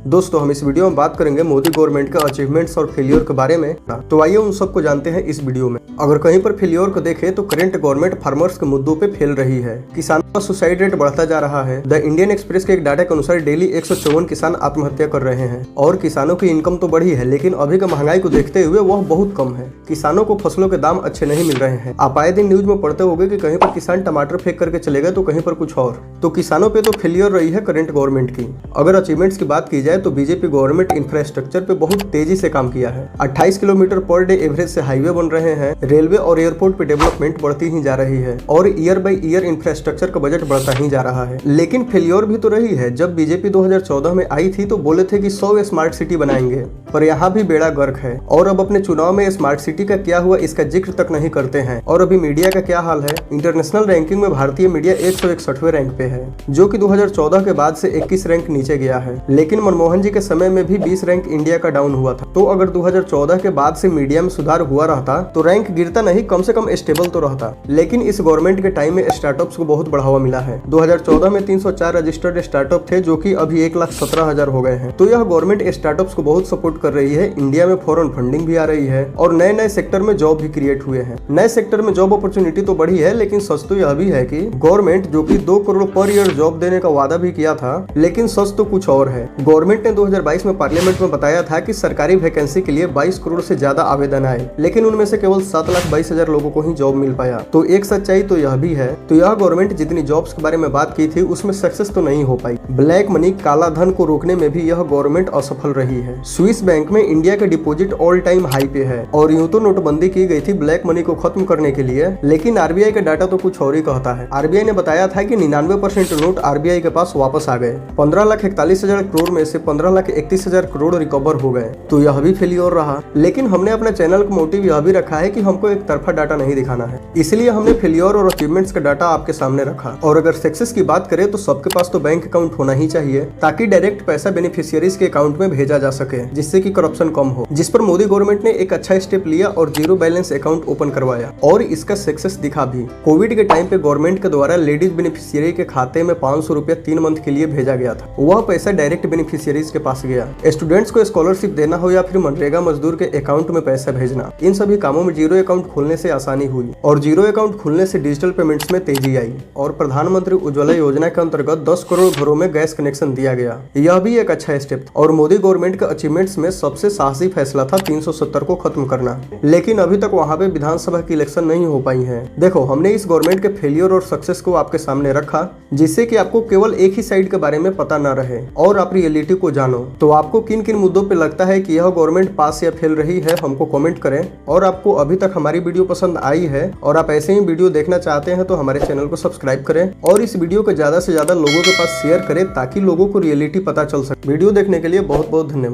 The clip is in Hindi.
दोस्तों हम इस वीडियो में बात करेंगे मोदी गवर्नमेंट के अचीवमेंट्स और फेलियर के बारे में। तो आइए उन सबको जानते हैं इस वीडियो में। अगर कहीं पर फेलियर को देखें तो करंट गवर्नमेंट फार्मर्स के मुद्दों पे फेल रही है। किसानों का सुसाइड रेट बढ़ता जा रहा है। द इंडियन एक्सप्रेस के एक डाटा के अनुसार डेली 154 किसान आत्महत्या कर रहे हैं। और किसानों की इनकम तो बढ़ी है, लेकिन अभी का महंगाई को देखते हुए वह बहुत कम है। किसानों को फसलों के दाम अच्छे नहीं मिल रहे हैं। आप आए दिन न्यूज में पढ़ते होंगे कि कहीं पर किसान टमाटर फेंक करके चले गए तो कहीं पर कुछ और। तो किसानों पे तो फेलियर रही है करंट गवर्नमेंट की। अगर अचीवमेंट्स की बात की जाए तो बीजेपी गवर्नमेंट इंफ्रास्ट्रक्चर पे बहुत तेजी से काम किया है। 28 किलोमीटर पर डे एवरेज से हाईवे बन रहे हैं। रेलवे और एयरपोर्ट पे डेवलपमेंट बढ़ती ही जा रही है और ईयर बाई ईयर इंफ्रास्ट्रक्चर का बजट बढ़ता ही जा रहा है। लेकिन फेलियर भी तो रही है। जब बीजेपी 2014 में आई थी तो बोले थे कि 100 स्मार्ट सिटी बनाएंगे, पर यहाँ भी बेड़ा गर्क है। और अब अपने चुनाव में स्मार्ट सिटी का क्या हुआ इसका जिक्र तक नहीं करते हैं। और अभी मीडिया का क्या हाल है? इंटरनेशनल रैंकिंग में भारतीय मीडिया 161वें रैंक पे है, जो कि 2014 के बाद से 21 रैंक नीचे गया है। लेकिन मनमोहन जी के समय में भी 20 रैंक इंडिया का डाउन हुआ था। तो अगर 2014 के बाद से मीडिया में सुधार हुआ रहता तो रैंक गिरता नहीं, कम से कम स्टेबल तो रहता। लेकिन इस गवर्नमेंट के टाइम में स्टार्टअप्स को बहुत बढ़ावा मिला है। 2014 में 304 रजिस्टर्ड स्टार्टअप थे, जो कि अभी 1,17,000 हो गए हैं। तो यह गवर्नमेंट स्टार्टअप्स को बहुत सपोर्ट कर रही है। इंडिया में फॉरेन फंडिंग भी आ रही है और नए नए सेक्टर में जॉब भी क्रिएट हुए हैं। नए सेक्टर में जॉब अपॉर्चुनिटी तो बढ़ी है, लेकिन सच तो यह भी है कि गवर्नमेंट जो कि 2 करोड़ पर ईयर जॉब देने का वादा भी किया था, लेकिन सच तो कुछ और है। गवर्नमेंट ने 2022 में पार्लियामेंट में बताया था कि सरकारी वैकेंसी के लिए 22 करोड़ से ज्यादा आवेदन आए, लेकिन उनमें से केवल 7,22,000 लोगों को ही जॉब मिल पाया। तो एक सच्चाई तो यह भी है। तो यह गवर्नमेंट जितनी जॉब्स के बारे में बात की थी उसमें सक्सेस तो नहीं हो पाई। ब्लैक मनी, काला धन को रोकने में भी यह गवर्नमेंट असफल रही है। स्विस बैंक में इंडिया का डिपॉजिट ऑल टाइम हाई पे है। और यूं तो नोटबंदी की गई थी ब्लैक मनी को खत्म करने के लिए, लेकिन आरबीआई का डाटा तो कुछ और ही कहता है। आरबीआई ने बताया था कि 99% नोट आरबीआई के पास वापस आ गए। 15,41,000 करोड़ में से 15,31,000 करोड़ रिकवर हो गए। तो यह भी फेलियर रहा। लेकिन हमने अपने चैनल का मोटिव यह भी रखा है कि हमको एक तरफा डाटा नहीं दिखाना है, इसलिए हमने फेलियर और अचीवमेंट्स का डाटा आपके सामने रखा। और अगर सक्सेस की बात करें तो सबके पास तो बैंक अकाउंट होना ही चाहिए, ताकि डायरेक्ट पैसा बेनिफिशियरीज के अकाउंट में भेजा जा सके, जिससे कि करप्शन कम हो। जिस पर मोदी गवर्नमेंट ने एक अच्छा स्टेप लिया और जीरो बैलेंस अकाउंट ओपन करवाया, और इसका सक्सेस दिखा भी। कोविड के टाइम पे गवर्नमेंट के द्वारा लेडीज बेनिफिशियरी के खाते में 500 रुपया 3 मंथ के लिए भेजा गया था। वह पैसा डायरेक्ट बेनिफिशियरीज के पास गया। स्टूडेंट्स को स्कॉलरशिप देना हो या फिर मनरेगा मजदूर के अकाउंट में पैसा भेजना, इन सभी कामों में जीरो अकाउंट खोलने से आसानी हुई। और जीरो अकाउंट खुलने से डिजिटल पेमेंट्स में तेजी आई। और प्रधानमंत्री उज्ज्वला योजना के अंतर्गत 10 करोड़ घरों में गैस कनेक्शन दिया गया। यह भी एक अच्छा स्टेप। और मोदी गवर्नमेंट के अचीवमेंट्स में सबसे साहसी फैसला था 370 को खत्म करना। लेकिन अभी तक वहां पे विधानसभा की इलेक्शन नहीं हो पाई है। देखो, हमने इस गवर्नमेंट के फेलियर और सक्सेस को आपके सामने रखा, जिससे कि आपको केवल एक ही साइड के बारे में पता न रहे और आप रियलिटी को जानो। तो आपको किन किन मुद्दों पे लगता है कि यह गवर्नमेंट पास या फेल रही है, हमको कमेंट करें। और आपको अभी तक हमारी वीडियो पसंद आई है और आप ऐसे ही वीडियो देखना चाहते हैं तो हमारे चैनल को सब्सक्राइब करें और इस वीडियो को ज्यादा से ज्यादा लोगों के पास शेयर करें, ताकि लोगों को रियलिटी पता चल सके। वीडियो देखने के लिए बहुत बहुत धन्यवाद।